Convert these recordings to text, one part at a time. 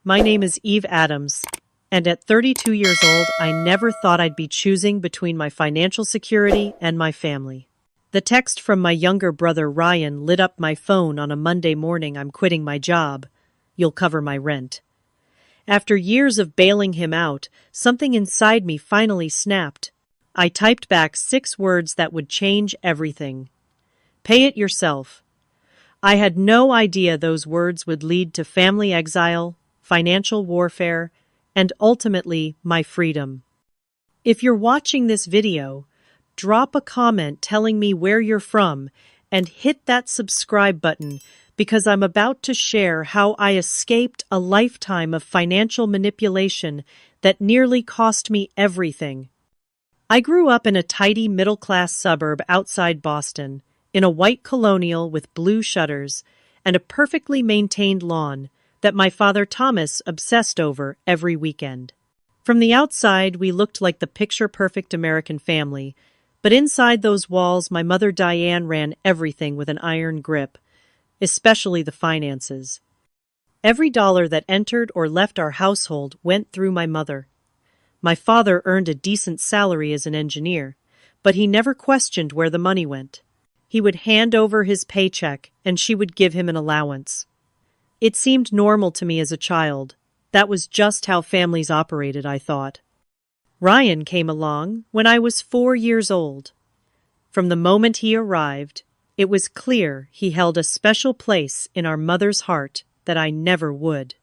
My name is Eve Adams, and at 32 years old, I never thought I'd be choosing between my financial security and my family. The text from my younger brother Ryan lit up my phone on a Monday morning. I'm quitting my job. You'll cover my rent. After years of bailing him out, something inside me finally snapped. I typed back 6 words that would change everything. Pay it yourself. I had no idea those words would lead to family exile, financial warfare, and ultimately my freedom. If you're watching this video, drop a comment telling me where you're from and hit that subscribe button because I'm about to share how I escaped a lifetime of financial manipulation that nearly cost me everything. I grew up in a tidy middle-class suburb outside Boston, in a white colonial with blue shutters and a perfectly maintained lawn that my father Thomas obsessed over every weekend. From the outside, we looked like the picture-perfect American family, but inside those walls, my mother Diane ran everything with an iron grip, especially the finances. Every dollar that entered or left our household went through my mother. My father earned a decent salary as an engineer, but he never questioned where the money went. He would hand over his paycheck, and she would give him an allowance. It seemed normal to me as a child. That was just how families operated, I thought. Ryan came along when I was 4 years old. From the moment he arrived, it was clear he held a special place in our mother's heart that I never would.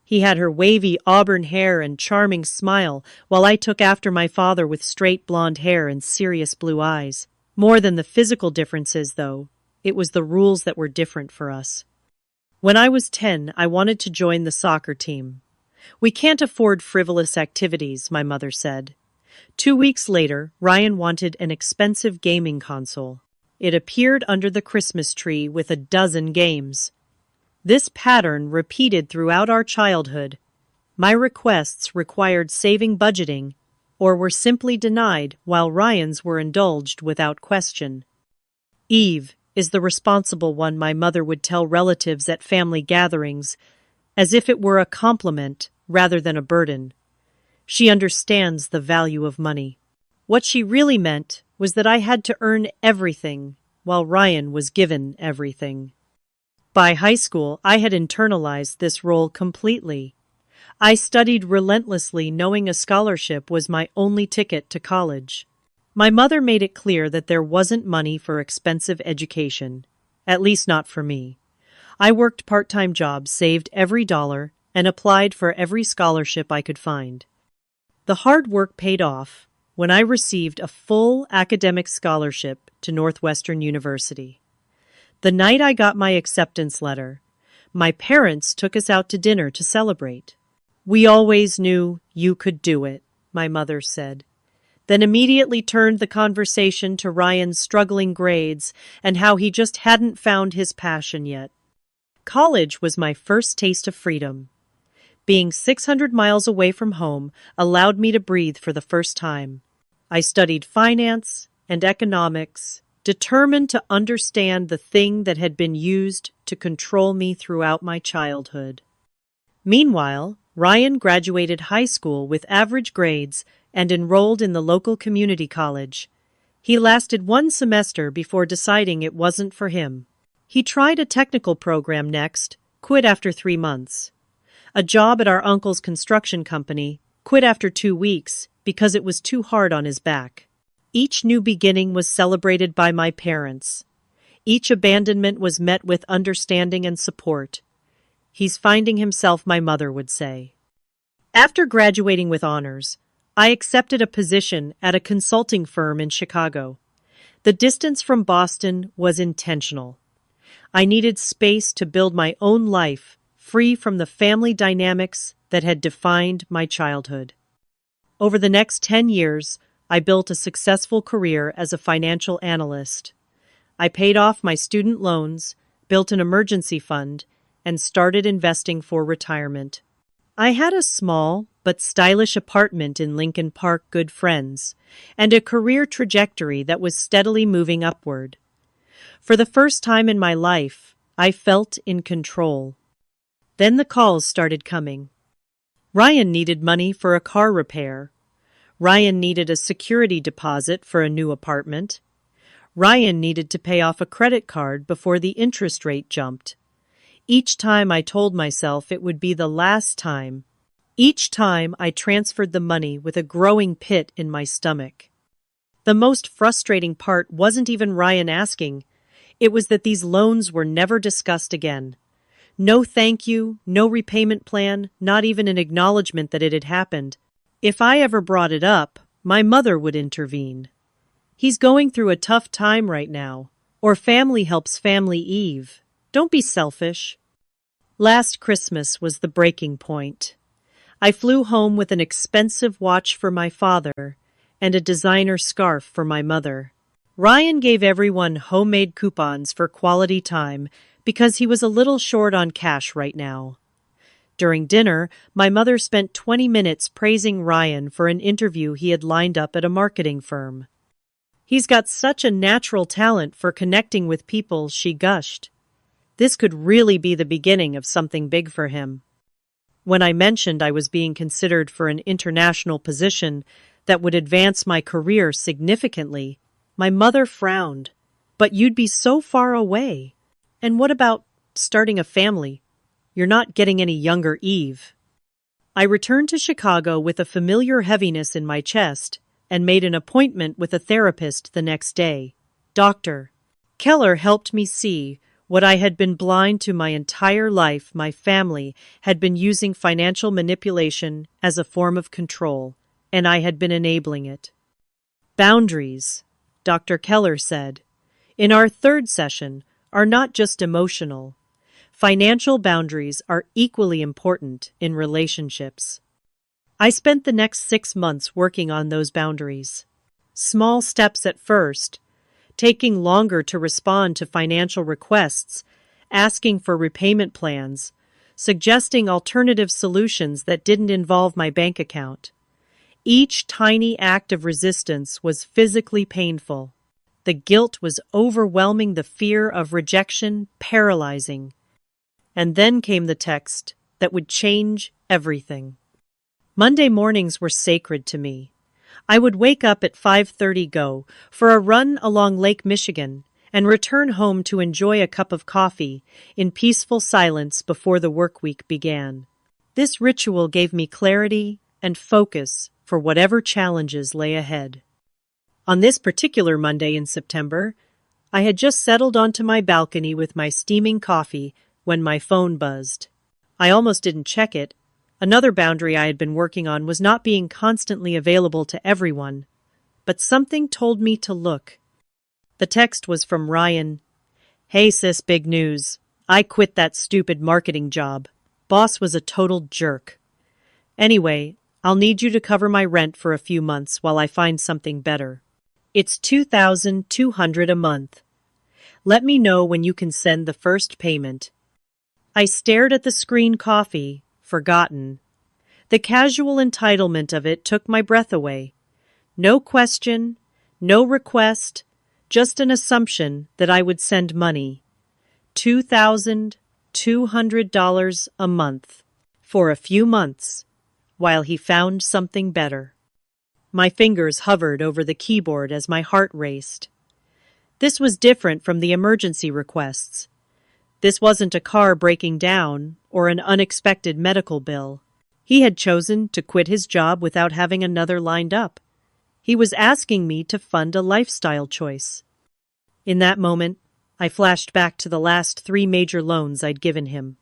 He had her wavy auburn hair and charming smile, while I took after my father with straight blonde hair and serious blue eyes. More than the physical differences, though, it was the rules that were different for us. When I was 10, I wanted to join the soccer team. We can't afford frivolous activities, my mother said. 2 weeks later, Ryan wanted an expensive gaming console. It appeared under the Christmas tree with a dozen games. This pattern repeated throughout our childhood. My requests required saving budgeting, or were simply denied, while Ryan's were indulged without question. Eve is the responsible one, my mother would tell relatives at family gatherings, as if it were a compliment rather than a burden. She understands the value of money. What she really meant was that I had to earn everything, while Ryan was given everything. By high school, I had internalized this role completely. I studied relentlessly, knowing a scholarship was my only ticket to college. My mother made it clear that there wasn't money for expensive education, at least not for me. I worked part-time jobs, saved every dollar, and applied for every scholarship I could find. The hard work paid off when I received a full academic scholarship to Northwestern University. The night I got my acceptance letter, my parents took us out to dinner to celebrate. "We always knew you could do it," my mother said, then immediately turned the conversation to Ryan's struggling grades and how he just hadn't found his passion yet. College was my first taste of freedom. Being 600 miles away from home allowed me to breathe for the first time. I studied finance and economics, determined to understand the thing that had been used to control me throughout my childhood. Meanwhile, Ryan graduated high school with average grades and enrolled in the local community college. He lasted 1 semester before deciding it wasn't for him. He tried a technical program next, quit after 3 months. A job at our uncle's construction company, quit after 2 weeks because it was too hard on his back. Each new beginning was celebrated by my parents. Each abandonment was met with understanding and support. "He's finding himself," my mother would say. After graduating with honors, I accepted a position at a consulting firm in Chicago. The distance from Boston was intentional. I needed space to build my own life, free from the family dynamics that had defined my childhood. Over the next 10 years, I built a successful career as a financial analyst. I paid off my student loans, built an emergency fund, and started investing for retirement. I had a small but stylish apartment in Lincoln Park, good friends, and a career trajectory that was steadily moving upward. For the first time in my life, I felt in control. Then the calls started coming. Ryan needed money for a car repair. Ryan needed a security deposit for a new apartment. Ryan needed to pay off a credit card before the interest rate jumped. Each time I told myself it would be the last time. Each time I transferred the money with a growing pit in my stomach. The most frustrating part wasn't even Ryan asking. It was that these loans were never discussed again. No thank you, no repayment plan, not even an acknowledgement that it had happened. If I ever brought it up, my mother would intervene. He's going through a tough time right now. Or family helps family Eve. Don't be selfish. Last Christmas was the breaking point. I flew home with an expensive watch for my father and a designer scarf for my mother. Ryan gave everyone homemade coupons for quality time because he was a little short on cash right now. During dinner, my mother spent 20 minutes praising Ryan for an interview he had lined up at a marketing firm. He's got such a natural talent for connecting with people, she gushed. This could really be the beginning of something big for him. When I mentioned I was being considered for an international position that would advance my career significantly, my mother frowned. But you'd be so far away. And what about starting a family? You're not getting any younger, Eve. I returned to Chicago with a familiar heaviness in my chest and made an appointment with a therapist the next day. Dr. Keller helped me see what I had been blind to my entire life. My family had been using financial manipulation as a form of control, and I had been enabling it. Boundaries, Dr. Keller said, in our third session, are not just emotional. Financial boundaries are equally important in relationships. I spent the next 6 months working on those boundaries. Small steps at first, taking longer to respond to financial requests, asking for repayment plans, suggesting alternative solutions that didn't involve my bank account. Each tiny act of resistance was physically painful. The guilt was overwhelming, the fear of rejection paralyzing. And then came the text that would change everything. Monday mornings were sacred to me. I would wake up at 5:30, go for a run along Lake Michigan, and return home to enjoy a cup of coffee in peaceful silence before the work week began. This ritual gave me clarity and focus for whatever challenges lay ahead. On this particular Monday in September, I had just settled onto my balcony with my steaming coffee when my phone buzzed. I almost didn't check it. Another boundary I had been working on was not being constantly available to everyone, but something told me to look. The text was from Ryan. Hey sis, big news. I quit that stupid marketing job. Boss was a total jerk. Anyway, I'll need you to cover my rent for a few months while I find something better. It's $2,200 a month. Let me know when you can send the first payment. I stared at the screen coffee, forgotten. The casual entitlement of it took my breath away. No question, no request, just an assumption that I would send money. $2,200 a month. For a few months, while he found something better. My fingers hovered over the keyboard as my heart raced. This was different from the emergency requests. This wasn't a car breaking down or an unexpected medical bill. He had chosen to quit his job without having another lined up. He was asking me to fund a lifestyle choice. In that moment, I flashed back to the last 3 major loans I'd given him.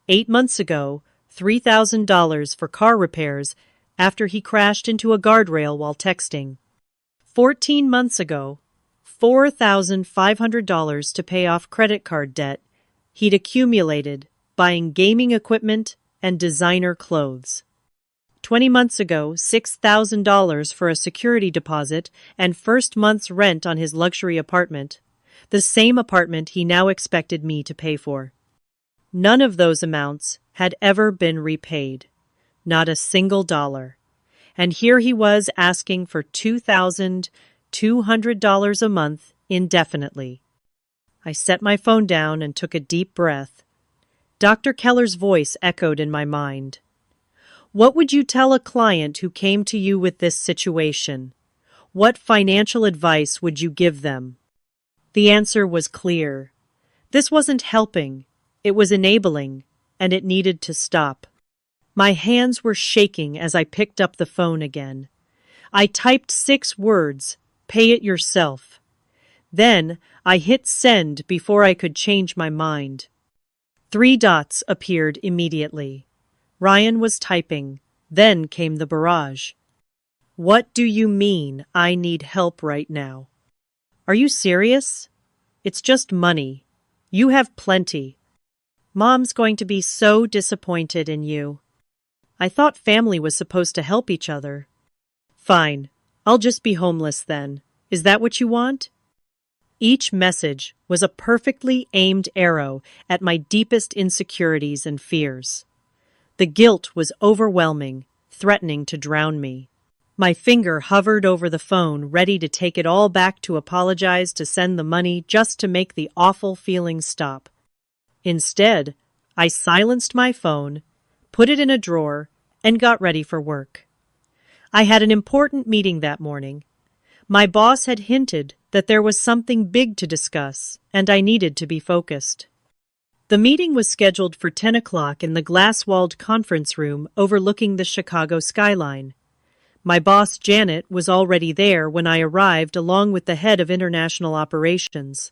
8 months ago, $3,000 for car repairs after he crashed into a guardrail while texting. 14 months ago, $4,500 to pay off credit card debt he'd accumulated buying gaming equipment and designer clothes. 20 months ago, $6,000 for a security deposit and first month's rent on his luxury apartment, the same apartment he now expected me to pay for. None of those amounts had ever been repaid, not a single dollar. And here he was asking for $2,200 a month indefinitely. I set my phone down and took a deep breath. Dr. Keller's voice echoed in my mind. What would you tell a client who came to you with this situation? What financial advice would you give them? The answer was clear. This wasn't helping, it was enabling, and it needed to stop. My hands were shaking as I picked up the phone again. I typed 6 words, "Pay it yourself." Then I hit send before I could change my mind. 3 dots appeared immediately. Ryan was typing. Then came the barrage. "What do you mean I need help right now? Are you serious? It's just money. You have plenty. Mom's going to be so disappointed in you. I thought family was supposed to help each other." "Fine. I'll just be homeless then. Is that what you want?" Each message was a perfectly aimed arrow at my deepest insecurities and fears. The guilt was overwhelming, threatening to drown me. My finger hovered over the phone, ready to take it all back, to apologize, to send the money, just to make the awful feeling stop. Instead, I silenced my phone, put it in a drawer, and got ready for work. I had an important meeting that morning. My boss had hinted that there was something big to discuss, and I needed to be focused. The meeting was scheduled for 10 o'clock in the glass-walled conference room overlooking the Chicago skyline. My boss, Janet, was already there when I arrived, along with the head of international operations.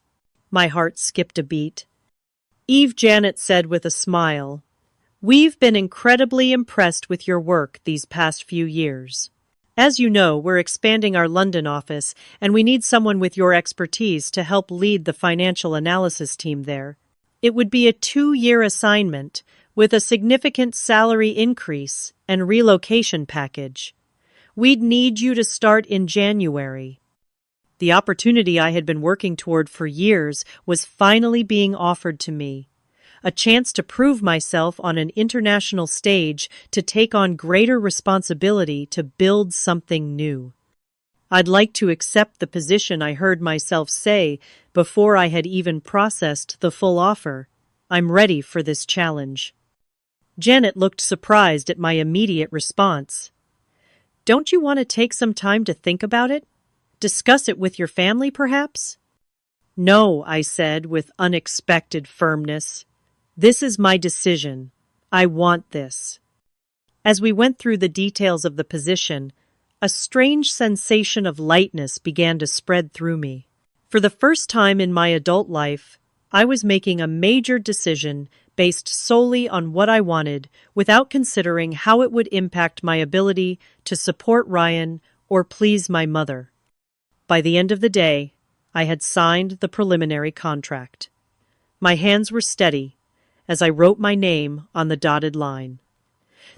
My heart skipped a beat. "Eve," Janet said with a smile, "we've been incredibly impressed with your work these past few years. As you know, we're expanding our London office, and we need someone with your expertise to help lead the financial analysis team there. It would be a 2-year assignment with a significant salary increase and relocation package. We'd need you to start in January." The opportunity I had been working toward for years was finally being offered to me. A chance to prove myself on an international stage, to take on greater responsibility, to build something new. "I'd like to accept the position," I heard myself say before I had even processed the full offer. "I'm ready for this challenge." Janet looked surprised at my immediate response. "Don't you want to take some time to think about it? Discuss it with your family, perhaps?" "No," I said with unexpected firmness. "This is my decision. I want this." As we went through the details of the position, a strange sensation of lightness began to spread through me. For the first time in my adult life, I was making a major decision based solely on what I wanted, without considering how it would impact my ability to support Ryan or please my mother. By the end of the day, I had signed the preliminary contract. My hands were steady as I wrote my name on the dotted line.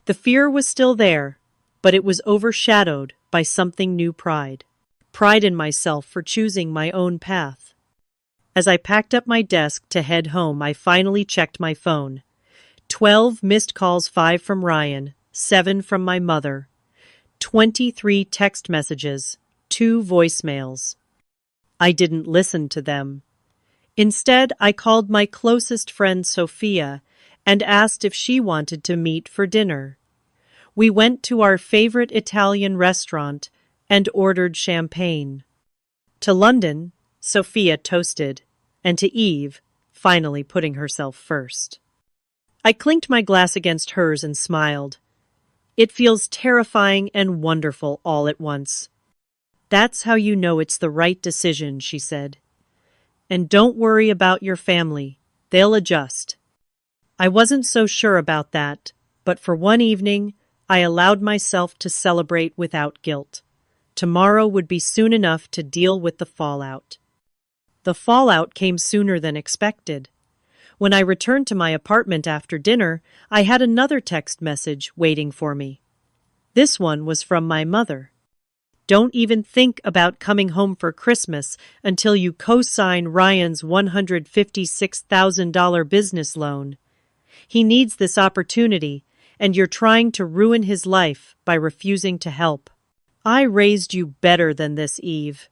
The fear was still there, but it was overshadowed by something new: pride. Pride in myself for choosing my own path. As I packed up my desk to head home, I finally checked my phone. 12 missed calls, 5 from Ryan, 7 from my mother, 23 text messages, 2 voicemails. I didn't listen to them. Instead, I called my closest friend Sophia and asked if she wanted to meet for dinner. We went to our favorite Italian restaurant and ordered champagne. To London, Sophia toasted, and to Eve, finally putting herself first. I clinked my glass against hers and smiled. "It feels terrifying and wonderful all at once." "That's how you know it's the right decision," she said. "And don't worry about your family. They'll adjust." I wasn't so sure about that, but for one evening, I allowed myself to celebrate without guilt. Tomorrow would be soon enough to deal with the fallout. The fallout came sooner than expected. When I returned to my apartment after dinner, I had another text message waiting for me. This one was from my mother. "Don't even think about coming home for Christmas until you co-sign Ryan's $156,000 business loan. He needs this opportunity, and you're trying to ruin his life by refusing to help. I raised you better than this, Eve.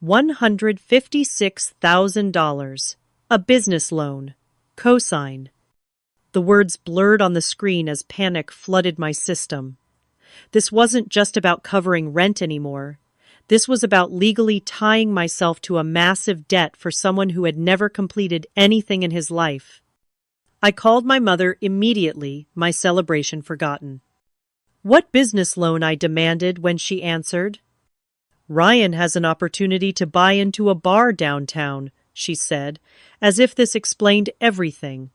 $156,000. A business loan. Cosign." The words blurred on the screen as panic flooded my system. This wasn't just about covering rent anymore. This was about legally tying myself to a massive debt for someone who had never completed anything in his life. I called my mother immediately, my celebration forgotten. "What business loan?" I demanded when she answered. "Ryan has an opportunity to buy into a bar downtown," she said, as if this explained everything.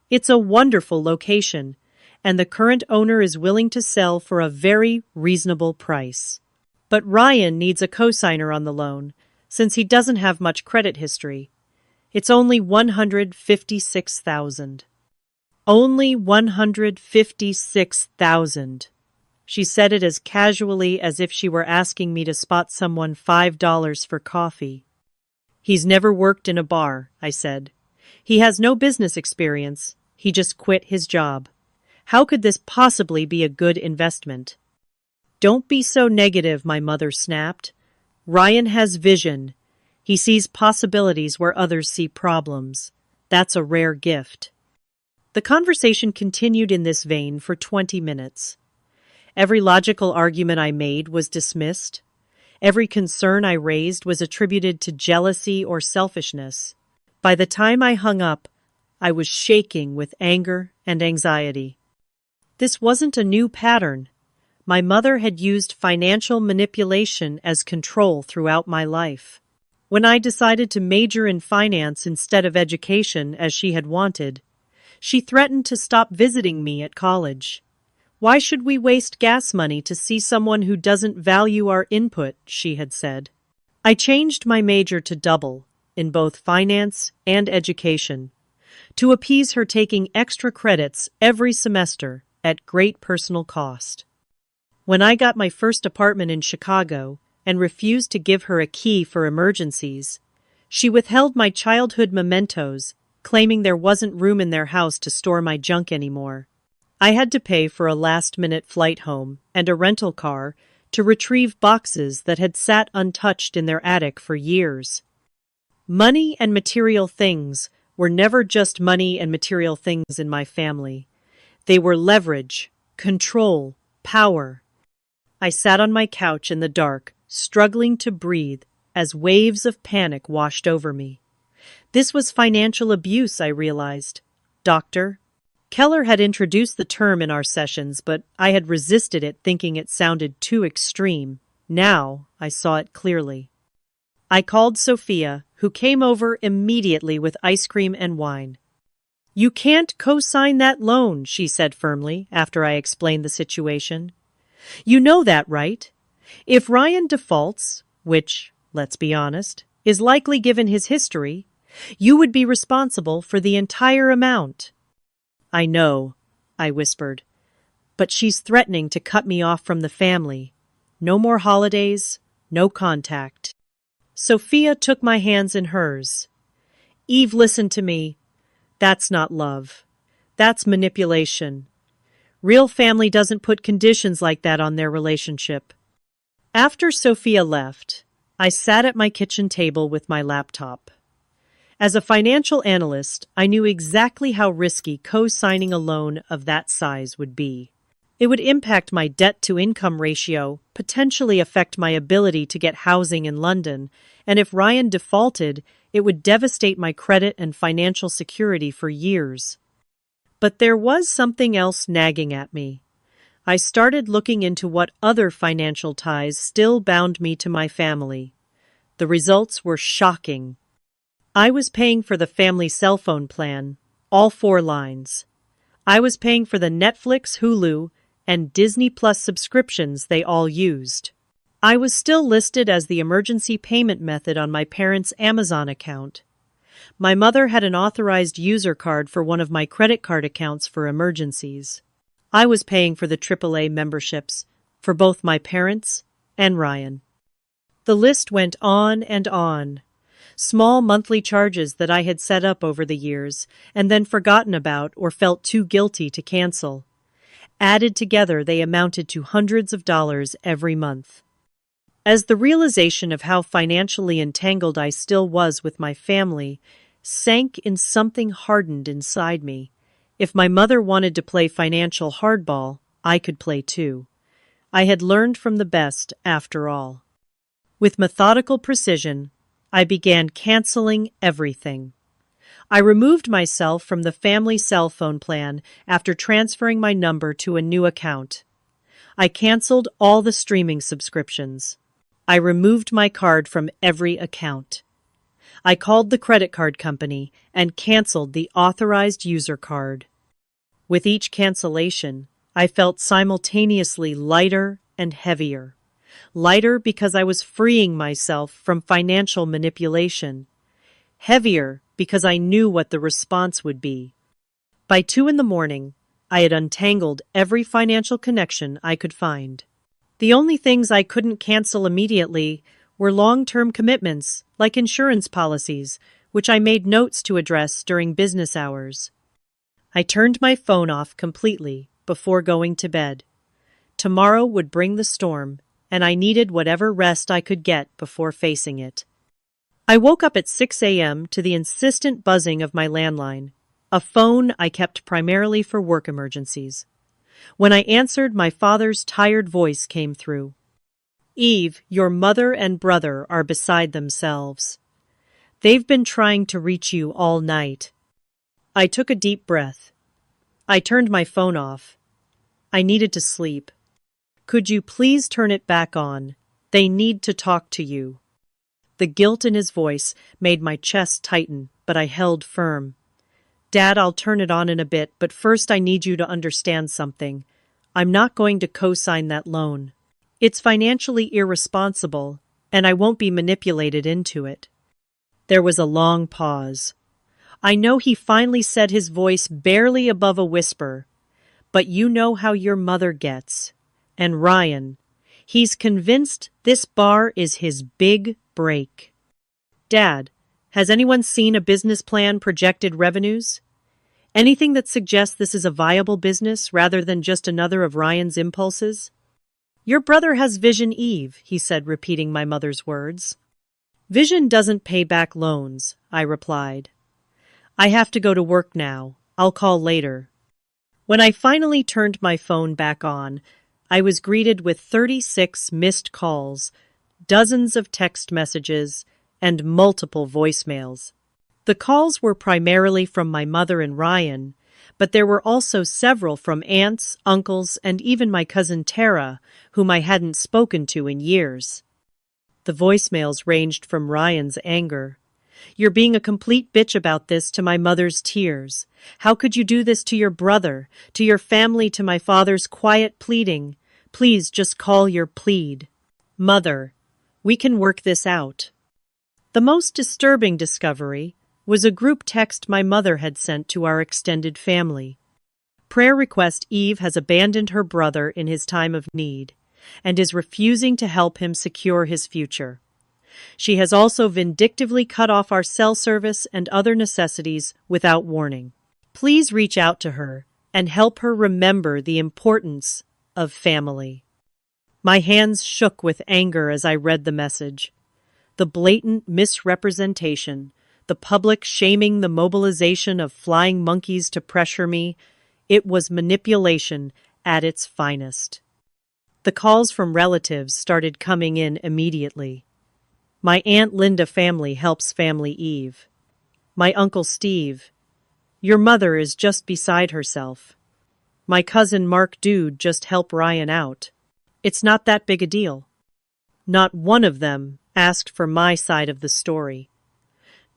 "It's a wonderful location, and the current owner is willing to sell for a very reasonable price. But Ryan needs a cosigner on the loan, since he doesn't have much credit history. It's only $156,000. Only $156,000. She said it as casually as if she were asking me to spot someone $5 for coffee. "He's never worked in a bar," I said. "He has no business experience. He just quit his job. How could this possibly be a good investment?" "Don't be so negative," my mother snapped. "Ryan has vision. He sees possibilities where others see problems. That's a rare gift." The conversation continued in this vein for 20 minutes. Every logical argument I made was dismissed. Every concern I raised was attributed to jealousy or selfishness. By the time I hung up, I was shaking with anger and anxiety. This wasn't a new pattern. My mother had used financial manipulation as control throughout my life. When I decided to major in finance instead of education as she had wanted, she threatened to stop visiting me at college. "Why should we waste gas money to see someone who doesn't value our input?" she had said. I changed my major to double, in both finance and education, to appease her, taking extra credits every semester at great personal cost. When I got my first apartment in Chicago and refused to give her a key for emergencies, she withheld my childhood mementos, claiming there wasn't room in their house to store my junk anymore. I had to pay for a last-minute flight home and a rental car to retrieve boxes that had sat untouched in their attic for years. Money and material things were never just money and material things in my family. They were leverage, control, power. I sat on my couch in the dark, struggling to breathe as waves of panic washed over me. This was financial abuse, I realized. Doctor Keller had introduced the term in our sessions, but I had resisted it, thinking it sounded too extreme. Now I saw it clearly. I called Sophia, who came over immediately with ice cream and wine. "You can't co-sign that loan," she said firmly, after I explained the situation. "You know that, right? If Ryan defaults, which, let's be honest, is likely given his history, you would be responsible for the entire amount." "I know," I whispered, "but she's threatening to cut me off from the family. No more holidays, no contact." Sophia took my hands in hers. "Eve, listen to me. That's not love. That's manipulation. Real family doesn't put conditions like that on their relationship." After Sophia left, I sat at my kitchen table with my laptop. As a financial analyst, I knew exactly how risky co-signing a loan of that size would be. It would impact my debt-to-income ratio, potentially affect my ability to get housing in London, and if Ryan defaulted, it would devastate my credit and financial security for years. But there was something else nagging at me. I started looking into what other financial ties still bound me to my family. The results were shocking. I was paying for the family cell phone plan, all 4 lines. I was paying for the Netflix, Hulu, and Disney Plus subscriptions they all used. I was still listed as the emergency payment method on my parents' Amazon account. My mother had an authorized user card for one of my credit card accounts for emergencies. I was paying for the AAA memberships for both my parents and Ryan. The list went on and on. Small monthly charges that I had set up over the years and then forgotten about or felt too guilty to cancel. Added together, they amounted to hundreds of dollars every month. As the realization of how financially entangled I still was with my family sank in, something hardened inside me, If my mother wanted to play financial hardball, I could play too. I had learned from the best, after all. With methodical precision, I began canceling everything. I removed myself from the family cell phone plan after transferring my number to a new account. I canceled all the streaming subscriptions. I removed my card from every account. I called the credit card company and canceled the authorized user card. With each cancellation, I felt simultaneously lighter and heavier. Lighter because I was freeing myself from financial manipulation. Heavier because I knew what the response would be. By 2 in the morning, I had untangled every financial connection I could find. The only things I couldn't cancel immediately were long-term commitments, like insurance policies, which I made notes to address during business hours. I turned my phone off completely before going to bed. Tomorrow would bring the storm, and I needed whatever rest I could get before facing it. I woke up at 6 a.m. to the insistent buzzing of my landline, a phone I kept primarily for work emergencies. When I answered, my father's tired voice came through. "Eve, your mother and brother are beside themselves. They've been trying to reach you all night." I took a deep breath. I turned my phone off. I needed to sleep. "Could you please turn it back on? They need to talk to you." The guilt in his voice made my chest tighten, but I held firm. "Dad, I'll turn it on in a bit, but first I need you to understand something. I'm not going to co-sign that loan. It's financially irresponsible, and I won't be manipulated into it." There was a long pause. I know he finally said, his voice barely above a whisper, "But you know how your mother gets. And Ryan, he's convinced this bar is his big break." "Dad, has anyone seen a business plan, projected revenues? Anything that suggests this is a viable business rather than just another of Ryan's impulses?" "Your brother has vision, Eve," he said, repeating my mother's words. "Vision doesn't pay back loans," I replied. "I have to go to work now. I'll call later." When I finally turned my phone back on, I was greeted with 36 missed calls, dozens of text messages, and multiple voicemails. The calls were primarily from my mother and Ryan, but there were also several from aunts, uncles, and even my cousin Tara, whom I hadn't spoken to in years. The voicemails ranged from Ryan's anger, "You're being a complete bitch about this," to my mother's tears, "How could you do this to your brother, to your family," to my father's quiet pleading, "Please just call your plead. Mother, we can work this out." The most disturbing discovery was a group text my mother had sent to our extended family. Prayer request: "Eve has abandoned her brother in his time of need and is refusing to help him secure his future. She has also vindictively cut off our cell service and other necessities without warning. Please reach out to her and help her remember the importance of family." My hands shook with anger as I read the message. The blatant misrepresentation, the public shaming, the mobilization of flying monkeys to pressure me, it was manipulation at its finest. The calls from relatives started coming in immediately. My Aunt Linda family helps Family Eve. My Uncle Steve, "Your mother is just beside herself." My cousin Mark, "Dude, just help Ryan out. It's not that big a deal." Not one of them asked for my side of the story.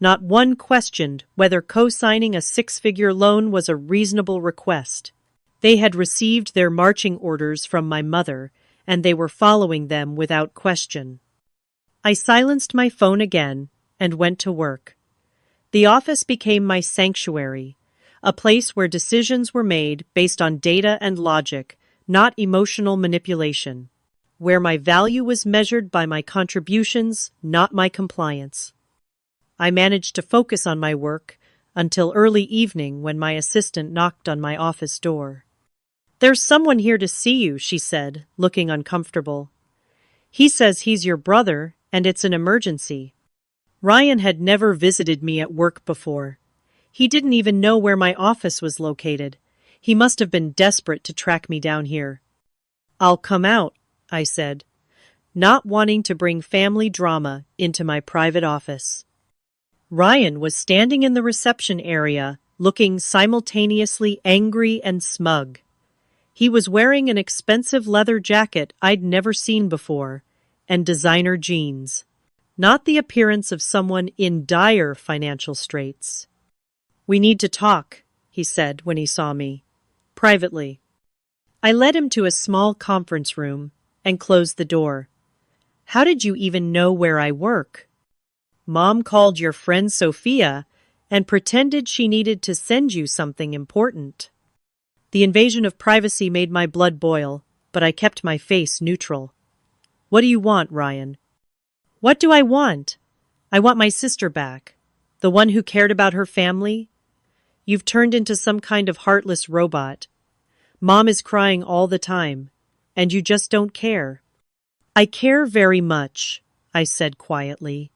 Not one questioned whether co-signing a six-figure loan was a reasonable request. They had received their marching orders from my mother, and they were following them without question. I silenced my phone again and went to work. The office became my sanctuary, a place where decisions were made based on data and logic, not emotional manipulation, where my value was measured by my contributions, not my compliance. I managed to focus on my work until early evening when my assistant knocked on my office door. "There's someone here to see you," she said, looking uncomfortable. "He says he's your brother, and it's an emergency." Ryan had never visited me at work before. He didn't even know where my office was located. He must have been desperate to track me down here. I'll come out, I said, not wanting to bring family drama into my private office. Ryan was standing in the reception area, looking simultaneously angry and smug. He was wearing an expensive leather jacket I'd never seen before, and designer jeans. Not the appearance of someone in dire financial straits. "We need to talk," he said when he saw me. "Privately." I led him to a small conference room and closed the door. "How did you even know where I work?" "Mom called your friend Sophia and pretended she needed to send you something important." The invasion of privacy made my blood boil, but I kept my face neutral. "What do you want, Ryan?" "What do I want? I want my sister back. The one who cared about her family. You've turned into some kind of heartless robot. Mom is crying all the time, and you just don't care." "I care very much," I said quietly,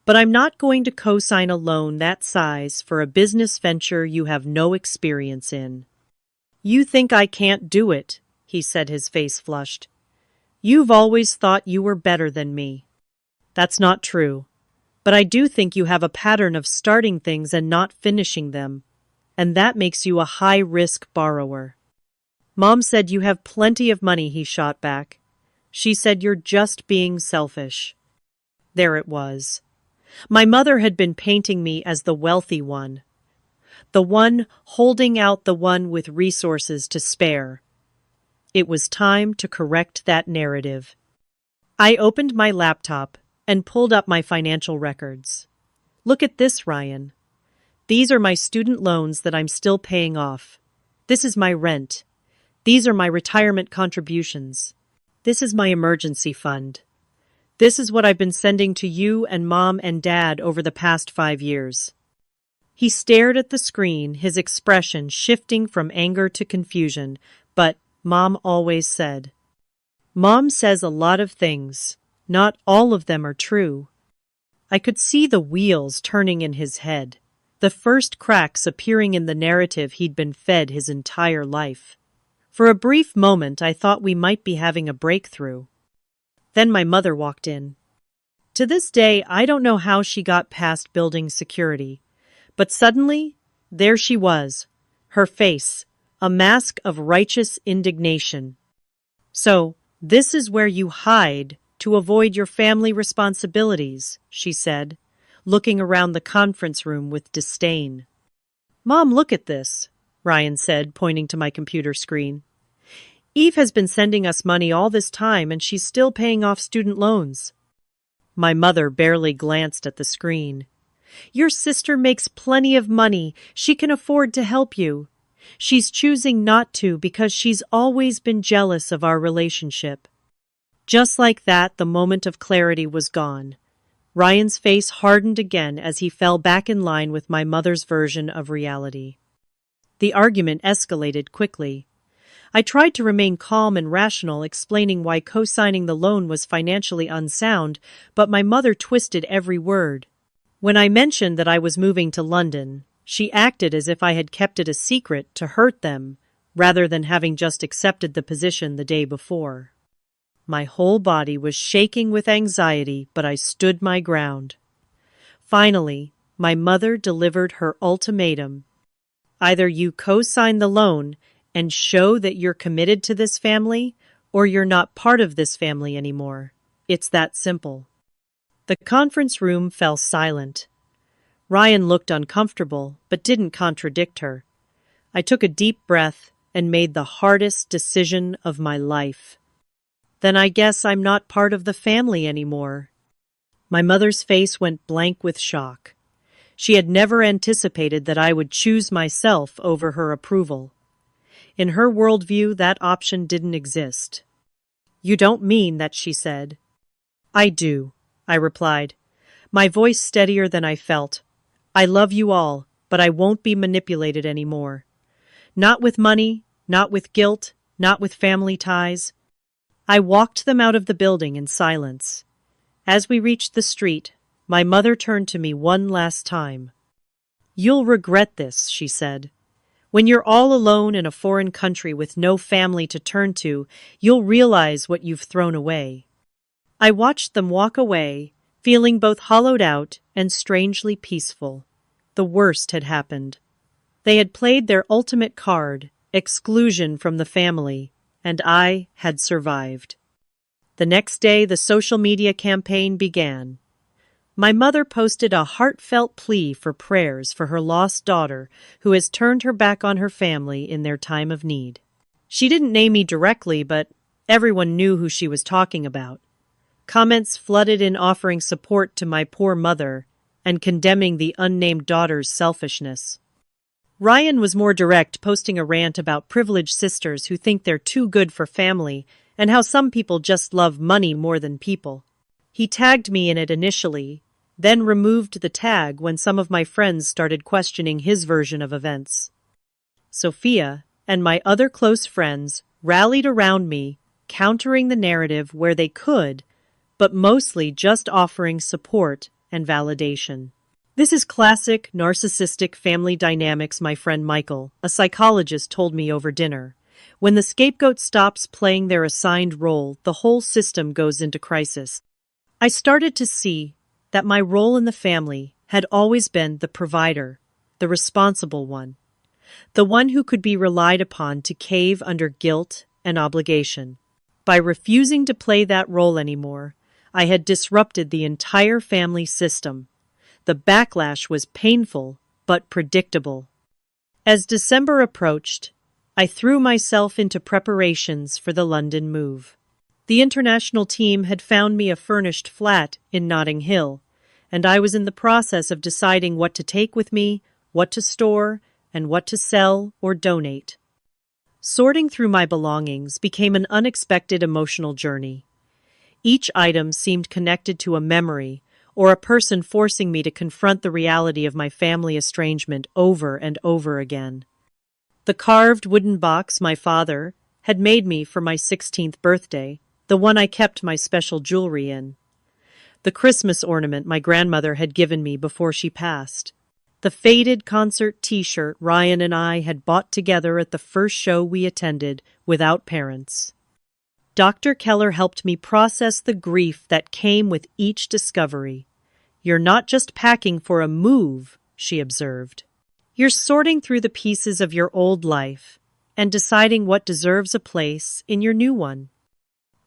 "but I'm not going to co-sign a loan that size for a business venture you have no experience in." "You think I can't do it," he said, his face flushed. "You've always thought you were better than me." "That's not true. But I do think you have a pattern of starting things and not finishing them, and that makes you a high-risk borrower." "Mom said you have plenty of money," he shot back. "She said you're just being selfish." There it was. My mother had been painting me as the wealthy one, the one holding out, the one with resources to spare. It was time to correct that narrative. I opened my laptop and pulled up my financial records. "Look at this, Ryan. These are my student loans that I'm still paying off. This is my rent. These are my retirement contributions. This is my emergency fund. This is what I've been sending to you and Mom and Dad over the past 5 years." He stared at the screen, his expression shifting from anger to confusion, but Mom always said. "Mom says a lot of things. Not all of them are true." I could see the wheels turning in his head, the first cracks appearing in the narrative he'd been fed his entire life. For a brief moment, I thought we might be having a breakthrough. Then my mother walked in. To this day, I don't know how she got past building security, but suddenly, there she was, her face, a mask of righteous indignation. "So, this is where you hide to avoid your family responsibilities," she said, looking around the conference room with disdain. "Mom, look at this," Ryan said, pointing to my computer screen. "Eve has been sending us money all this time, and she's still paying off student loans." My mother barely glanced at the screen. "Your sister makes plenty of money. She can afford to help you. She's choosing not to because she's always been jealous of our relationship." Just like that, the moment of clarity was gone. Ryan's face hardened again as he fell back in line with my mother's version of reality. The argument escalated quickly. I tried to remain calm and rational, explaining why co-signing the loan was financially unsound, but my mother twisted every word. When I mentioned that I was moving to London, she acted as if I had kept it a secret to hurt them, rather than having just accepted the position the day before. My whole body was shaking with anxiety, but I stood my ground. Finally, my mother delivered her ultimatum. "Either you co-sign the loan and show that you're committed to this family, or you're not part of this family anymore. It's that simple." The conference room fell silent. Ryan looked uncomfortable, but didn't contradict her. I took a deep breath and made the hardest decision of my life. Then I guess I'm not part of the family anymore. My mother's face went blank with shock. She had never anticipated that I would choose myself over her approval. In her worldview, that option didn't exist. "You don't mean that," she said. "I do," I replied, my voice steadier than I felt. "I love you all, but I won't be manipulated anymore. Not with money, not with guilt, not with family ties." I walked them out of the building in silence. As we reached the street, my mother turned to me one last time. "You'll regret this," she said. "When you're all alone in a foreign country with no family to turn to, you'll realize what you've thrown away." I watched them walk away, feeling both hollowed out and strangely peaceful. The worst had happened. They had played their ultimate card, exclusion from the family, and I had survived. The next day, the social media campaign began. My mother posted a heartfelt plea for prayers for her lost daughter, who has turned her back on her family in their time of need. She didn't name me directly, but everyone knew who she was talking about. Comments flooded in offering support to my poor mother and condemning the unnamed daughter's selfishness. Ryan was more direct, posting a rant about privileged sisters who think they're too good for family and how some people just love money more than people. He tagged me in it initially, then removed the tag when some of my friends started questioning his version of events. Sophia and my other close friends rallied around me, countering the narrative where they could, but mostly just offering support and validation. "This is classic narcissistic family dynamics," my friend Michael, a psychologist, told me over dinner. "When the scapegoat stops playing their assigned role, the whole system goes into crisis." I started to see that my role in the family had always been the provider, the responsible one, the one who could be relied upon to cave under guilt and obligation. By refusing to play that role anymore, I had disrupted the entire family system. The backlash was painful, but predictable. As December approached, I threw myself into preparations for the London move. The international team had found me a furnished flat in Notting Hill, and I was in the process of deciding what to take with me, what to store, and what to sell or donate. Sorting through my belongings became an unexpected emotional journey. Each item seemed connected to a memory or a person, forcing me to confront the reality of my family estrangement over and over again. The carved wooden box my father had made me for my 16th birthday, the one I kept my special jewelry in. The Christmas ornament my grandmother had given me before she passed. The faded concert t-shirt Ryan and I had bought together at the first show we attended without parents. Dr. Keller helped me process the grief that came with each discovery. "You're not just packing for a move," she observed. "You're sorting through the pieces of your old life and deciding what deserves a place in your new one."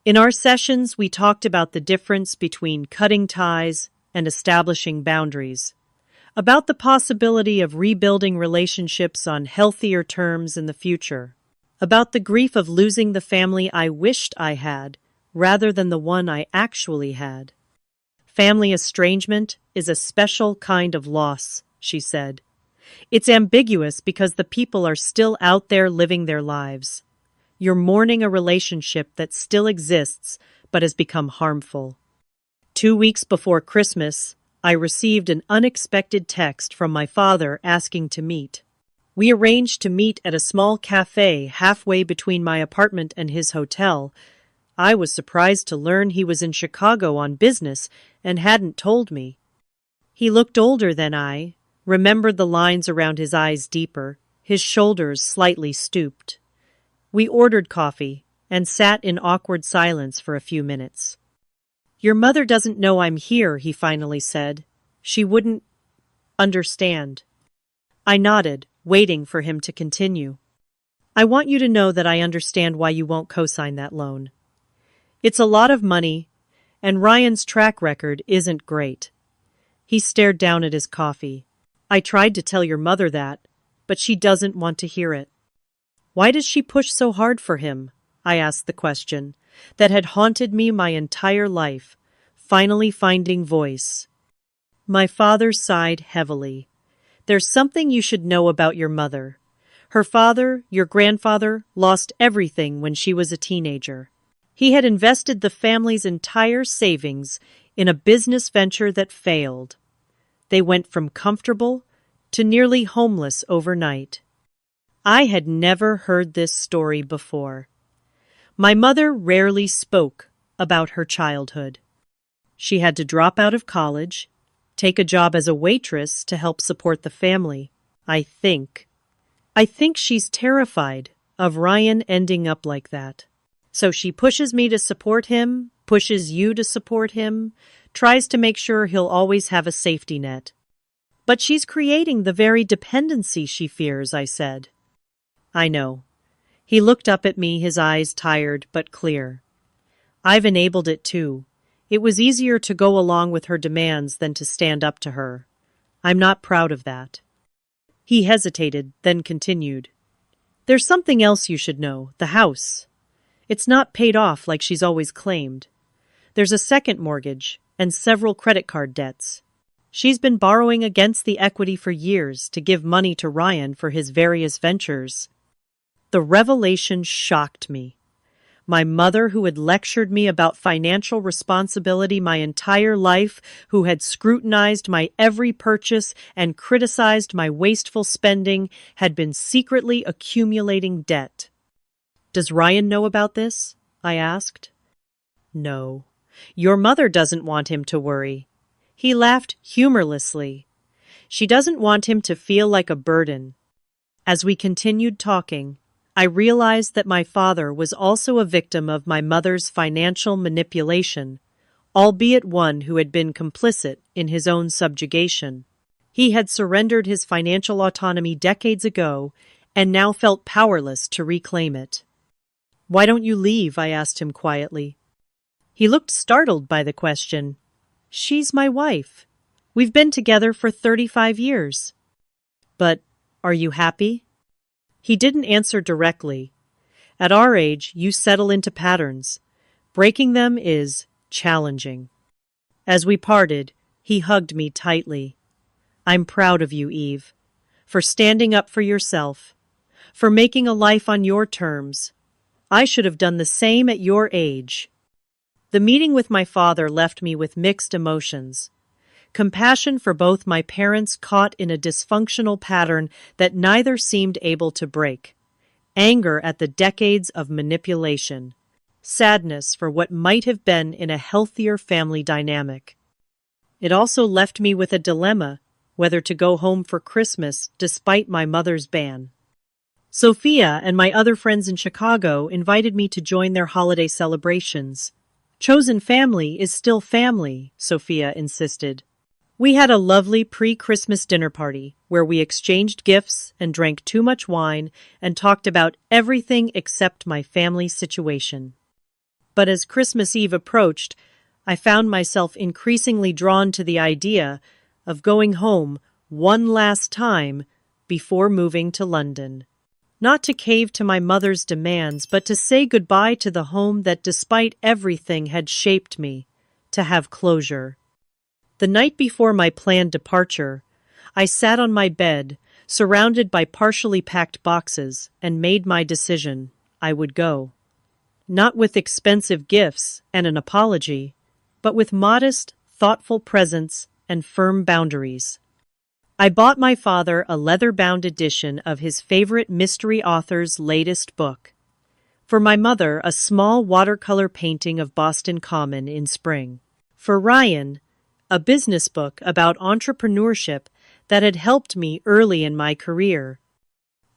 In our sessions, we talked about the difference between cutting ties and establishing boundaries, about the possibility of rebuilding relationships on healthier terms in the future, about the grief of losing the family I wished I had rather than the one I actually had. "Family estrangement is a special kind of loss," she said. "It's ambiguous because the people are still out there living their lives. You're mourning a relationship that still exists but has become harmful." 2 weeks before Christmas, I received an unexpected text from my father asking to meet. We arranged to meet at a small cafe halfway between my apartment and his hotel. I was surprised to learn he was in Chicago on business and hadn't told me. He looked older than I, remembered the lines around his eyes deeper, his shoulders slightly stooped. We ordered coffee and sat in awkward silence for a few minutes. "Your mother doesn't know I'm here," he finally said. "She wouldn't understand." I nodded, waiting for him to continue. "I want you to know that I understand why you won't co-sign that loan. It's a lot of money, and Ryan's track record isn't great." He stared down at his coffee. "I tried to tell your mother that, but she doesn't want to hear it." "Why does she push so hard for him?" I asked the question that had haunted me my entire life, finally finding voice. My father sighed heavily. "There's something you should know about your mother. Her father, your grandfather, lost everything when she was a teenager. He had invested the family's entire savings in a business venture that failed. They went from comfortable to nearly homeless overnight." I had never heard this story before. My mother rarely spoke about her childhood. She had to drop out of college, take a job as a waitress to help support the family. I think. I think she's terrified of Ryan ending up like that. So she pushes me to support him, pushes you to support him, tries to make sure he'll always have a safety net. But she's creating the very dependency she fears, I said. I know. He looked up at me, his eyes tired but clear. I've enabled it too. It was easier to go along with her demands than to stand up to her. I'm not proud of that. He hesitated, then continued. There's something else you should know, the house. It's not paid off like she's always claimed. There's a second mortgage and several credit card debts. She's been borrowing against the equity for years to give money to Ryan for his various ventures. The revelation shocked me. My mother, who had lectured me about financial responsibility my entire life, who had scrutinized my every purchase and criticized my wasteful spending, had been secretly accumulating debt. Does Ryan know about this? I asked. No. Your mother doesn't want him to worry. He laughed humorlessly. She doesn't want him to feel like a burden. As we continued talking, I realized that my father was also a victim of my mother's financial manipulation, albeit one who had been complicit in his own subjugation. He had surrendered his financial autonomy decades ago and now felt powerless to reclaim it. Why don't you leave? I asked him quietly. He looked startled by the question. She's my wife. We've been together for 35 years. But are you happy? He didn't answer directly. At our age, you settle into patterns. Breaking them is challenging. As we parted, he hugged me tightly. I'm proud of you, Eve, for standing up for yourself, for making a life on your terms. I should have done the same at your age. The meeting with my father left me with mixed emotions. Compassion for both my parents caught in a dysfunctional pattern that neither seemed able to break. Anger at the decades of manipulation. Sadness for what might have been in a healthier family dynamic. It also left me with a dilemma, whether to go home for Christmas despite my mother's ban. Sophia and my other friends in Chicago invited me to join their holiday celebrations. Chosen family is still family, Sophia insisted. We had a lovely pre-Christmas dinner party where we exchanged gifts and drank too much wine and talked about everything except my family situation. But as Christmas Eve approached, I found myself increasingly drawn to the idea of going home one last time before moving to London. Not to cave to my mother's demands, but to say goodbye to the home that despite everything had shaped me, to have closure. The night before my planned departure, I sat on my bed, surrounded by partially packed boxes, and made my decision. I would go. Not with expensive gifts and an apology, but with modest, thoughtful presence and firm boundaries. I bought my father a leather-bound edition of his favorite mystery author's latest book. For my mother, a small watercolor painting of Boston Common in spring. For Ryan, a business book about entrepreneurship that had helped me early in my career.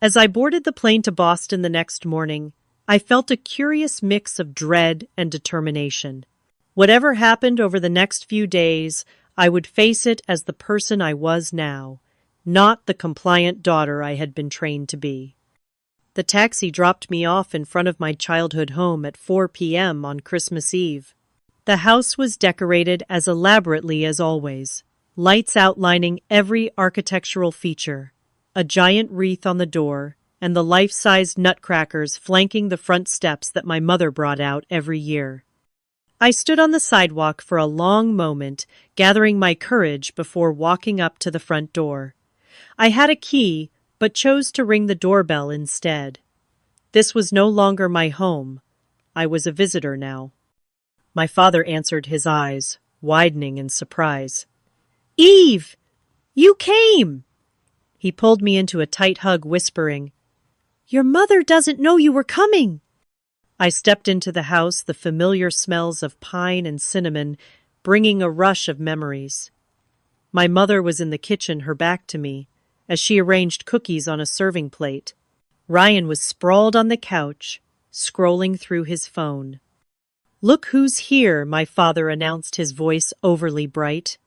As I boarded the plane to Boston the next morning, I felt a curious mix of dread and determination. Whatever happened over the next few days, I would face it as the person I was now, not the compliant daughter I had been trained to be. The taxi dropped me off in front of my childhood home at 4 p.m. on Christmas Eve. The house was decorated as elaborately as always, lights outlining every architectural feature, a giant wreath on the door, and the life-sized nutcrackers flanking the front steps that my mother brought out every year. I stood on the sidewalk for a long moment, gathering my courage before walking up to the front door. I had a key, but chose to ring the doorbell instead. This was no longer my home. I was a visitor now. My father answered, his eyes widening in surprise. "Eve! You came!" He pulled me into a tight hug, whispering, "Your mother doesn't know you were coming." I stepped into the house, the familiar smells of pine and cinnamon bringing a rush of memories. My mother was in the kitchen, her back to me, as she arranged cookies on a serving plate. Ryan was sprawled on the couch, scrolling through his phone. "Look who's here," my father announced, his voice overly bright.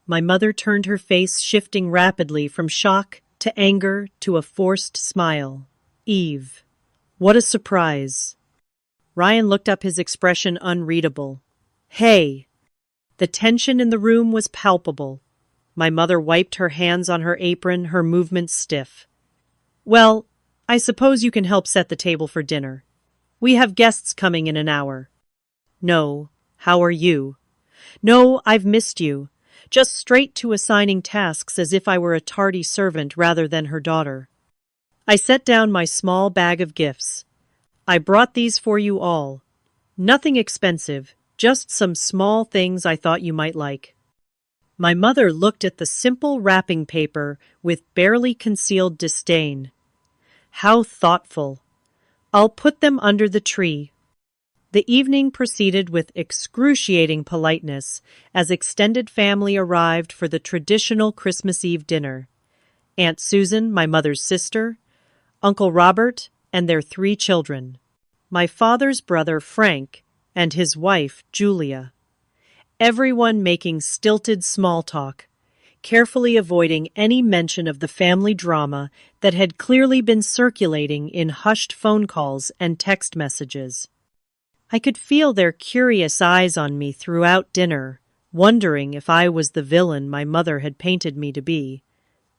My mother turned, her face shifting rapidly from shock to anger to a forced smile. "Eve, what a surprise." Ryan looked up, his expression unreadable. "Hey." The tension in the room was palpable. My mother wiped her hands on her apron, her movements stiff. "Well, I suppose you can help set the table for dinner. We have guests coming in an hour." "No, how are you?" "No, I've missed you." Just straight to assigning tasks, as if I were a tardy servant rather than her daughter. I set down my small bag of gifts. "I brought these for you all. Nothing expensive, just some small things I thought you might like." My mother looked at the simple wrapping paper with barely concealed disdain. "How thoughtful. I'll put them under the tree." The evening proceeded with excruciating politeness as extended family arrived for the traditional Christmas Eve dinner. Aunt Susan, my mother's sister, Uncle Robert, and their 3 children, my father's brother Frank, and his wife Julia. Everyone making stilted small talk, carefully avoiding any mention of the family drama that had clearly been circulating in hushed phone calls and text messages. I could feel their curious eyes on me throughout dinner, wondering if I was the villain my mother had painted me to be,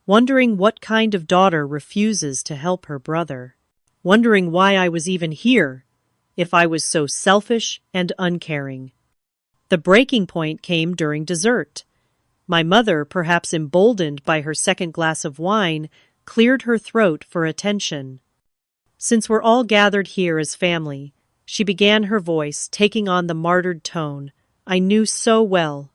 wondering what kind of daughter refuses to help her brother, wondering why I was even here, if I was so selfish and uncaring. The breaking point came during dessert. My mother, perhaps emboldened by her second glass of wine, cleared her throat for attention. "Since we're all gathered here as family," she began, her voice taking on the martyred tone I knew so well,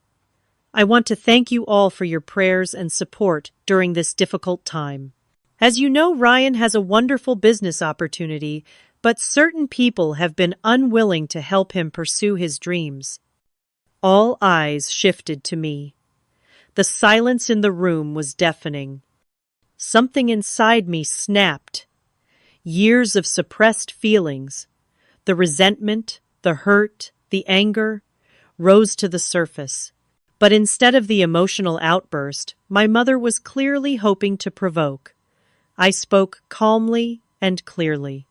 "I want to thank you all for your prayers and support during this difficult time. As you know, Ryan has a wonderful business opportunity, but certain people have been unwilling to help him pursue his dreams." All eyes shifted to me. The silence in the room was deafening. Something inside me snapped. Years of suppressed feelings, the resentment, the hurt, the anger, rose to the surface. But instead of the emotional outburst my mother was clearly hoping to provoke, I spoke calmly and clearly.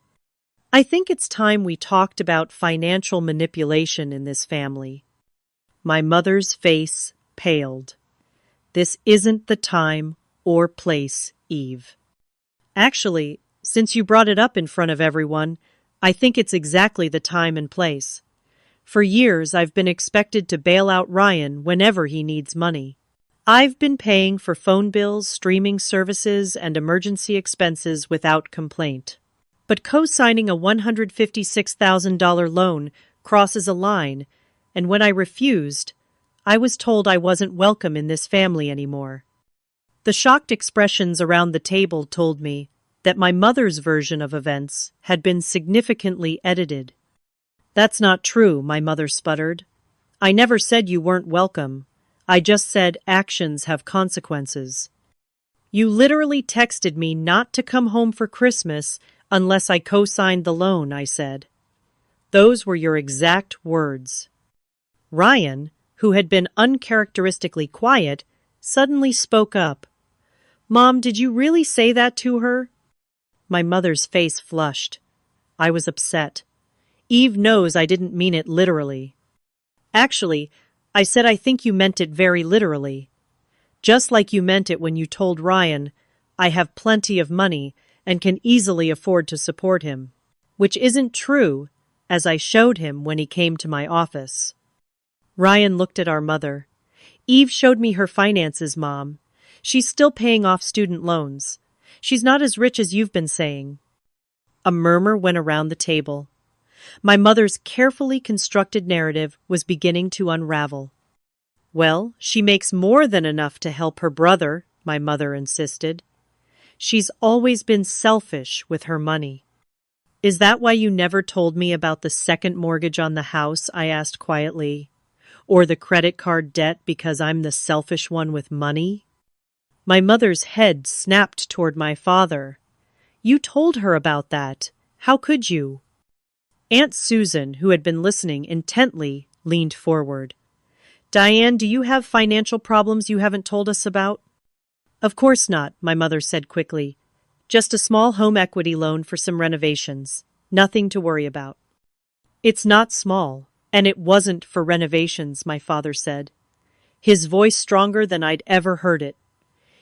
"I think it's time we talked about financial manipulation in this family." My mother's face paled. "This isn't the time or place, Eve." "Actually, since you brought it up in front of everyone, I think it's exactly the time and place. For years, I've been expected to bail out Ryan whenever he needs money. I've been paying for phone bills, streaming services, and emergency expenses without complaint. But co-signing a $156,000 loan crosses a line, and when I refused, I was told I wasn't welcome in this family anymore." The shocked expressions around the table told me that my mother's version of events had been significantly edited. "That's not true," my mother sputtered. "I never said you weren't welcome. I just said actions have consequences. You literally texted me not to come home for Christmas unless I co-signed the loan," I said. "Those were your exact words." Ryan, who had been uncharacteristically quiet, suddenly spoke up. "Mom, did you really say that to her?" My mother's face flushed. I was upset. "Eve knows I didn't mean it literally." "Actually, I said I think you meant it very literally. Just like you meant it when you told Ryan, 'I have plenty of money and can easily afford to support him.' Which isn't true, as I showed him when he came to my office." Ryan looked at our mother. "Eve showed me her finances, Mom. She's still paying off student loans. She's not as rich as you've been saying." A murmur went around the table. My mother's carefully constructed narrative was beginning to unravel. "Well, she makes more than enough to help her brother," my mother insisted. "She's always been selfish with her money." "Is that why you never told me about the second mortgage on the house?" I asked quietly. Or the credit card debt because I'm the selfish one with money? My mother's head snapped toward my father. You told her about that. How could you? Aunt Susan, who had been listening intently, leaned forward. Diane, do you have financial problems you haven't told us about? Of course not, my mother said quickly. Just a small home equity loan for some renovations. Nothing to worry about. It's not small, and it wasn't for renovations, my father said, his voice stronger than I'd ever heard it.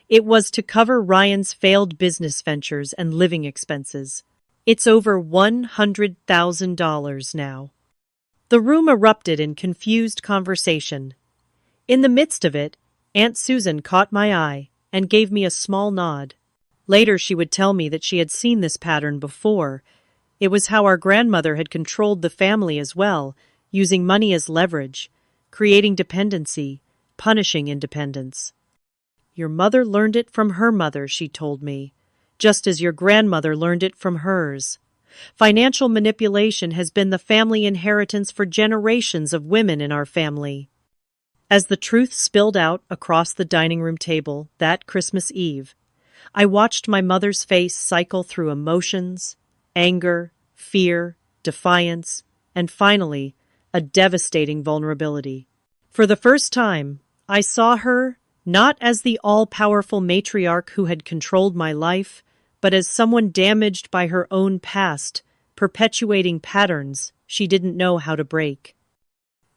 It was to cover Ryan's failed business ventures and living expenses. It's over $100,000 now. The room erupted in confused conversation. In the midst of it, Aunt Susan caught my eye and gave me a small nod. Later she would tell me that she had seen this pattern before. It was how our grandmother had controlled the family as well, using money as leverage, creating dependency, punishing independence. Your mother learned it from her mother, she told me, just as your grandmother learned it from hers. Financial manipulation has been the family inheritance for generations of women in our family. As the truth spilled out across the dining room table that Christmas Eve, I watched my mother's face cycle through emotions, anger, fear, defiance, and finally, a devastating vulnerability. For the first time, I saw her not as the all-powerful matriarch who had controlled my life, but as someone damaged by her own past, perpetuating patterns she didn't know how to break.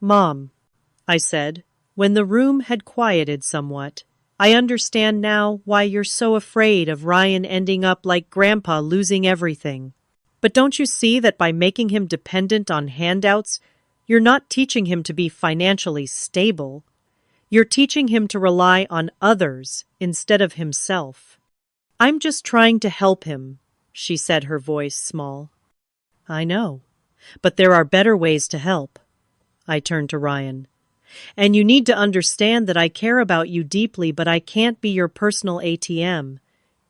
Mom, I said, when the room had quieted somewhat, I understand now why you're so afraid of Ryan ending up like Grandpa losing everything. But don't you see that by making him dependent on handouts, you're not teaching him to be financially stable? You're teaching him to rely on others instead of himself. I'm just trying to help him, she said, her voice small. I know, but there are better ways to help. I turned to Ryan. And you need to understand that I care about you deeply, but I can't be your personal ATM.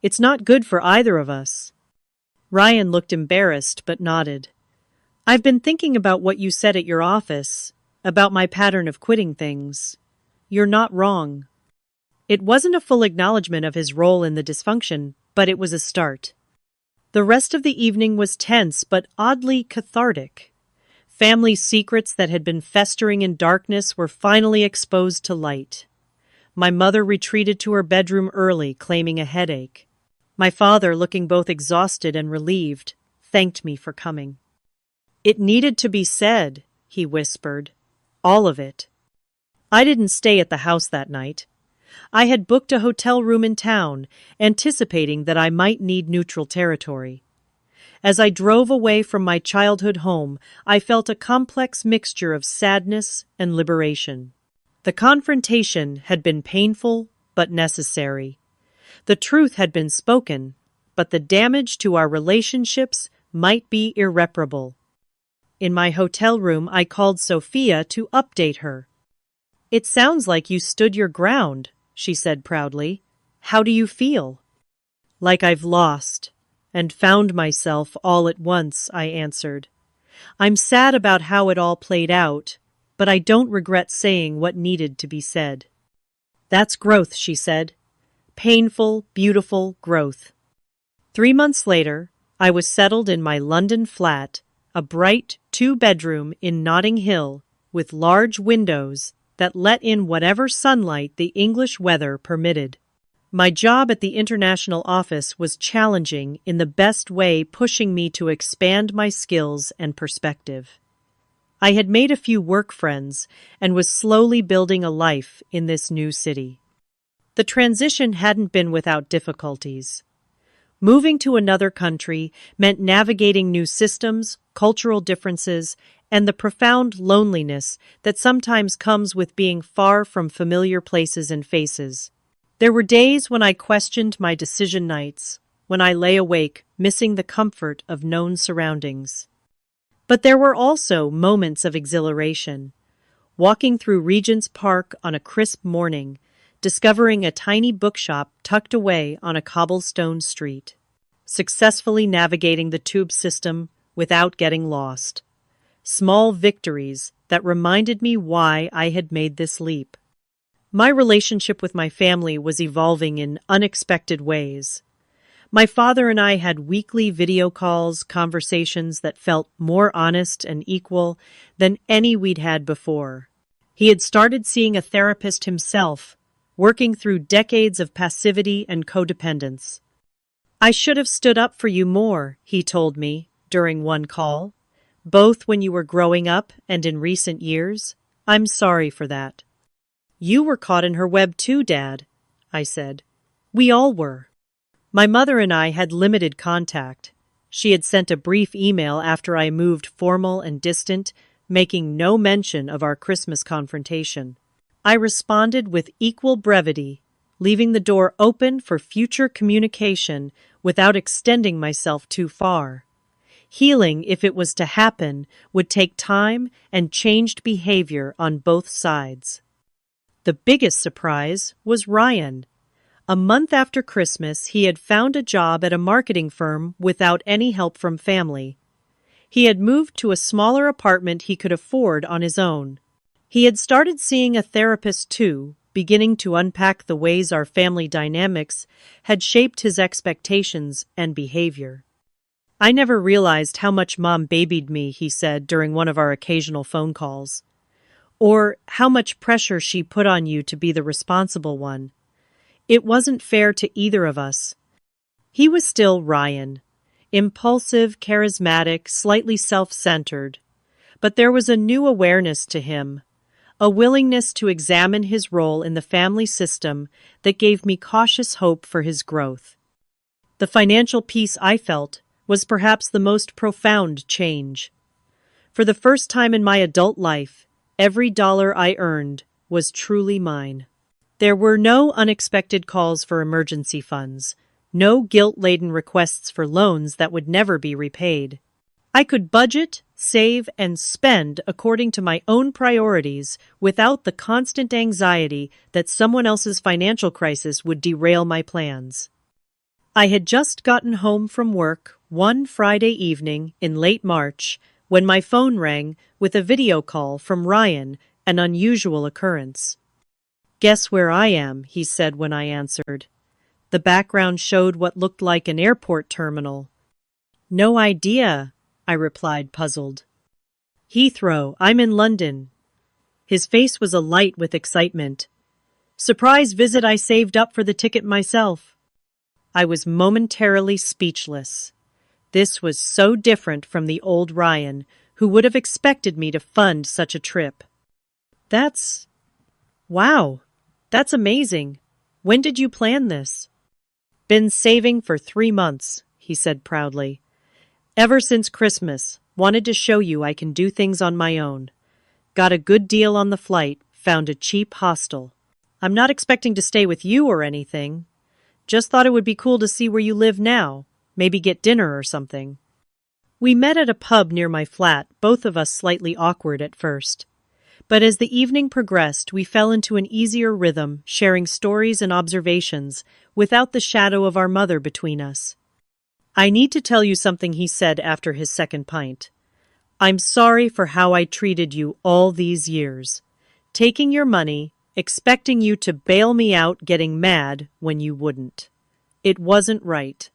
It's not good for either of us. Ryan looked embarrassed but nodded. I've been thinking about what you said at your office, about my pattern of quitting things. You're not wrong. It wasn't a full acknowledgement of his role in the dysfunction, but it was a start. The rest of the evening was tense but oddly cathartic. Family secrets that had been festering in darkness were finally exposed to light. My mother retreated to her bedroom early, claiming a headache. My father, looking both exhausted and relieved, thanked me for coming. It needed to be said, he whispered. All of it. I didn't stay at the house that night. I had booked a hotel room in town, anticipating that I might need neutral territory. As I drove away from my childhood home, I felt a complex mixture of sadness and liberation. The confrontation had been painful but necessary. The truth had been spoken, but the damage to our relationships might be irreparable. In my hotel room, I called Sophia to update her. It sounds like you stood your ground, she said proudly. How do you feel? Like I've lost and found myself all at once, I answered. I'm sad about how it all played out, but I don't regret saying what needed to be said. That's growth, she said. Painful, beautiful growth. 3 months later, I was settled in my London flat, a bright 2-bedroom in Notting Hill with large windows that let in whatever sunlight the English weather permitted. My job at the international office was challenging in the best way, pushing me to expand my skills and perspective. I had made a few work friends and was slowly building a life in this new city. The transition hadn't been without difficulties. Moving to another country meant navigating new systems, cultural differences, and the profound loneliness that sometimes comes with being far from familiar places and faces. There were days when I questioned my decision nights, when I lay awake, missing the comfort of known surroundings. But there were also moments of exhilaration. Walking through Regent's Park on a crisp morning, discovering a tiny bookshop tucked away on a cobblestone street. Successfully navigating the tube system without getting lost. Small victories that reminded me why I had made this leap. My relationship with my family was evolving in unexpected ways. My father and I had weekly video calls, conversations that felt more honest and equal than any we'd had before. He had started seeing a therapist himself, working through decades of passivity and codependence. I should have stood up for you more, he told me during one call, both when you were growing up and in recent years. I'm sorry for that. You were caught in her web too, Dad, I said. We all were. My mother and I had limited contact. She had sent a brief email after I moved formal and distant, making no mention of our Christmas confrontation. I responded with equal brevity, leaving the door open for future communication without extending myself too far. Healing, if it was to happen, would take time and changed behavior on both sides. The biggest surprise was Ryan. A month after Christmas, he had found a job at a marketing firm without any help from family. He had moved to a smaller apartment he could afford on his own. He had started seeing a therapist too, beginning to unpack the ways our family dynamics had shaped his expectations and behavior. I never realized how much Mom babied me, he said during one of our occasional phone calls. Or how much pressure she put on you to be the responsible one. It wasn't fair to either of us. He was still Ryan, impulsive, charismatic, slightly self-centered. But there was a new awareness to him, a willingness to examine his role in the family system that gave me cautious hope for his growth. The financial peace I felt was perhaps the most profound change. For the first time in my adult life, every dollar I earned was truly mine. There were no unexpected calls for emergency funds, no guilt-laden requests for loans that would never be repaid. I could budget, save, and spend according to my own priorities without the constant anxiety that someone else's financial crisis would derail my plans. I had just gotten home from work one Friday evening in late March when my phone rang with a video call from Ryan, an unusual occurrence. Guess where I am, he said when I answered. The background showed what looked like an airport terminal. No idea, I replied, puzzled. Heathrow, I'm in London. His face was alight with excitement. Surprise visit, I saved up for the ticket myself. I was momentarily speechless. This was so different from the old Ryan, who would have expected me to fund such a trip. Wow, that's amazing. When did you plan this? Been saving for 3 months, he said proudly. Ever since Christmas, wanted to show you I can do things on my own. Got a good deal on the flight, found a cheap hostel. I'm not expecting to stay with you or anything. Just thought it would be cool to see where you live now. Maybe get dinner or something. We met at a pub near my flat, both of us slightly awkward at first. But as the evening progressed, we fell into an easier rhythm, sharing stories and observations, without the shadow of our mother between us. I need to tell you something, he said after his second pint. I'm sorry for how I treated you all these years. Taking your money, expecting you to bail me out, getting mad when you wouldn't. It wasn't right.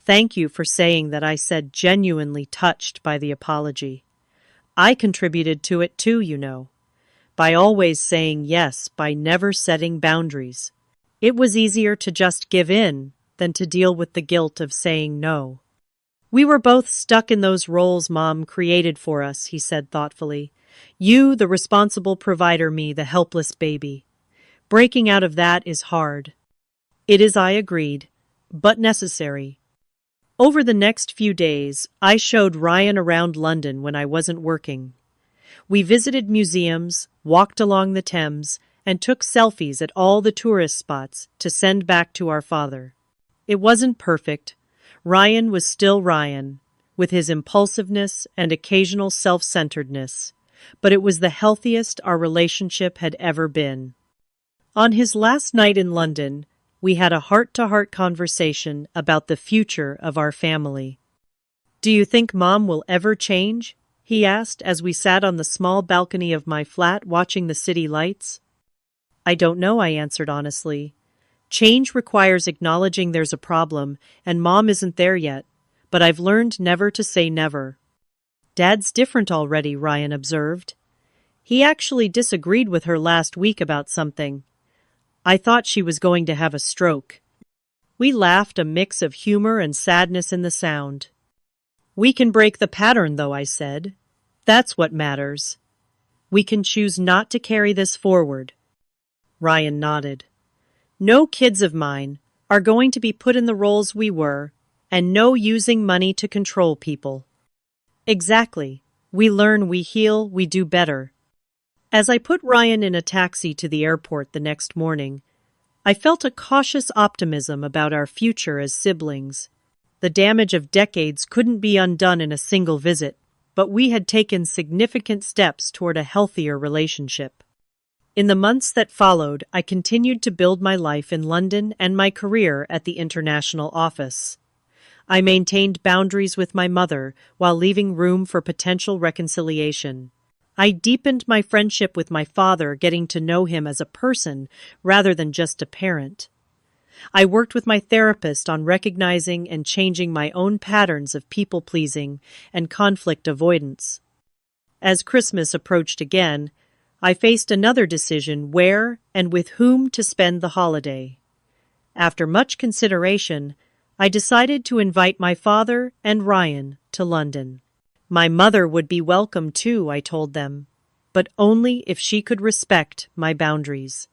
Thank you for saying that, I said, genuinely touched by the apology. I contributed to it too, you know. By always saying yes, by never setting boundaries. It was easier to just give in than to deal with the guilt of saying no. We were both stuck in those roles Mom created for us, he said thoughtfully. You, the responsible provider, me, the helpless baby. Breaking out of that is hard. It is, I agreed, but necessary. Over the next few days, I showed Ryan around London when I wasn't working. We visited museums, walked along the Thames, and took selfies at all the tourist spots to send back to our father. It wasn't perfect. Ryan was still Ryan, with his impulsiveness and occasional self-centeredness, but it was the healthiest our relationship had ever been. On his last night in London, we had a heart-to-heart conversation about the future of our family. Do you think Mom will ever change? he asked as we sat on the small balcony of my flat watching the city lights. I don't know, I answered honestly. Change requires acknowledging there's a problem, and Mom isn't there yet, but I've learned never to say never. Dad's different already, Ryan observed. He actually disagreed with her last week about something. I thought she was going to have a stroke. We laughed, a mix of humor and sadness in the sound. We can break the pattern, though, I said. That's what matters. We can choose not to carry this forward. Ryan nodded. No kids of mine are going to be put in the roles we were, and no using money to control people. Exactly. We learn, we heal, we do better. As I put Ryan in a taxi to the airport the next morning, I felt a cautious optimism about our future as siblings. The damage of decades couldn't be undone in a single visit, but we had taken significant steps toward a healthier relationship. In the months that followed, I continued to build my life in London and my career at the international office. I maintained boundaries with my mother while leaving room for potential reconciliation. I deepened my friendship with my father, getting to know him as a person rather than just a parent. I worked with my therapist on recognizing and changing my own patterns of people-pleasing and conflict avoidance. As Christmas approached again, I faced another decision: where and with whom to spend the holiday. After much consideration, I decided to invite my father and Ryan to London. My mother would be welcome too, I told them, but only if she could respect my boundaries.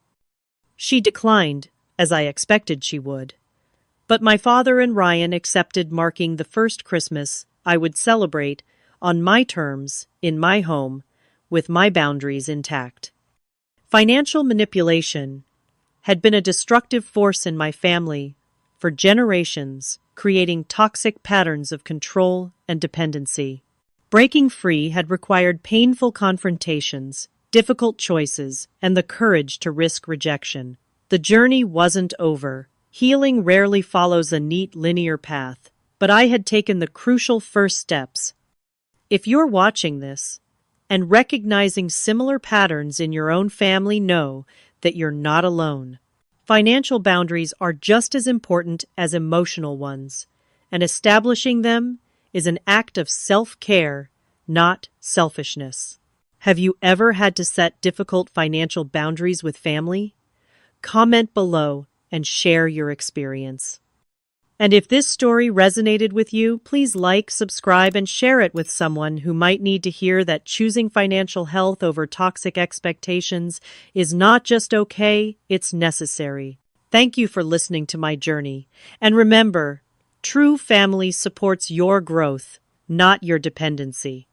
She declined, as I expected she would. But my father and Ryan accepted, marking the first Christmas I would celebrate on my terms, in my home, with my boundaries intact. Financial manipulation had been a destructive force in my family for generations, creating toxic patterns of control and dependency. Breaking free had required painful confrontations, difficult choices, and the courage to risk rejection. The journey wasn't over. Healing rarely follows a neat linear path, but I had taken the crucial first steps. If you're watching this and recognizing similar patterns in your own family, know that you're not alone. Financial boundaries are just as important as emotional ones, and establishing them is an act of self-care, not selfishness. Have you ever had to set difficult financial boundaries with family? Comment below and share your experience. And if this story resonated with you, please like, subscribe, and share it with someone who might need to hear that choosing financial health over toxic expectations is not just okay, it's necessary. Thank you for listening to my journey. And remember, true family supports your growth, not your dependency.